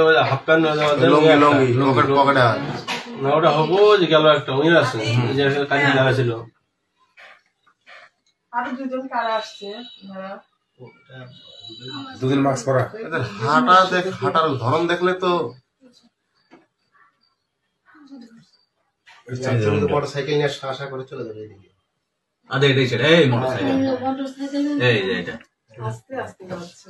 ওই half pant লঙ্গি লঙ্গি পকেটে না ওটা হবো যে গেল একটা উইন আছে যে কাজে লাগা ছিল। আরো দুজন কারা আসছে দুদিন মাস্ক পরা। হাঁটার ধরন দেখলে তো মোটর সাইকেল নিয়ে আশা করে চলে যাবে এদিকে। আদে এটাই ছেড়ে এই মোটরসাইকেল এই যে এটা আস্তে আস্তে যাচ্ছে।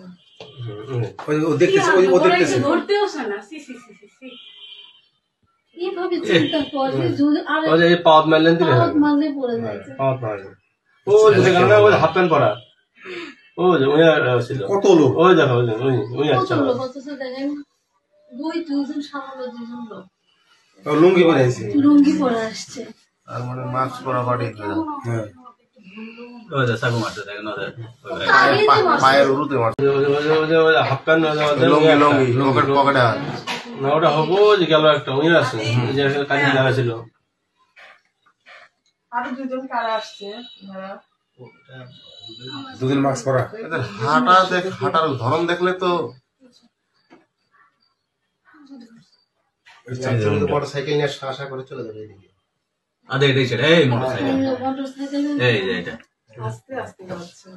ও দেখতেছে ও দেখতেছে ধরতেও না সি সি সি সি সি এইভাবে চিন্তা করে ওই যে পাওয়ার মারলেন দিলে মারলে পড়ে যাচ্ছে। পাওয়ার মারলেন ও যে কারণে ওই হাফ প্যান্ট পরা ও যে ওই ছিল কত লোক ওই দেখো ওই আচ্ছা কত লোক অথচ দেখেন দুজন সামনে দুজন লোক লুঙ্গি পরে আছে লুঙ্গি পরে আসছে। আর মানে মাস্ক পরা বাড়ি হ্যাঁ ওই যে সাগু মারতে দেখেন ওদের পায়ের উরুতে মারছে ওই হাফ প্যান্ট লঙ্গি লঙ্গি পকেটে না ওটা হবো যে গেল একটা উইন আছে যে কাজে লাগা ছিল। আরো দুজন কারা আসছে দুদিন মাস্ক পরা। হাঁটার ধরন দেখলে তো মোটর সাইকেল নিয়ে আশা করে চলে যাবে এদিকে। আদে এটাই ছেড়ে এই মোটরসাইকেল এই যে এটা আস্তে আস্তে যাচ্ছে।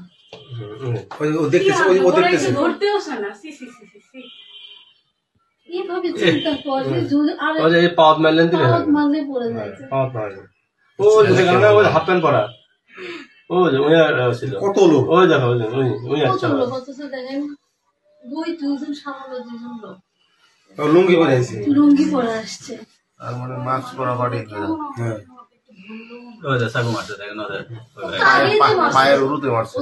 ও দেখতেছে ও দেখতেছে ধরতেও না সি সি সি সি সি এইভাবে চিন্তা করে ওই যে পাওয়ার মারলেন দিলে মারলে পড়ে যাচ্ছে। পাওয়ার মারলেন ও যে কারণে ওই হাফ প্যান্ট পরা ও যে ওই ছিল কত লোক ওই দেখো ওই কত আচ্ছা লোক অথচ দেখেন দুজন সামনে দুজন লোক লুঙ্গি পরে আছে লুঙ্গি পরে আসছে। আর মানে মাস্ক পরা বাড়ি হ্যাঁ ওই যে সাগু মারতে দেখেন ওদের পায়ের উরুতে মারছে।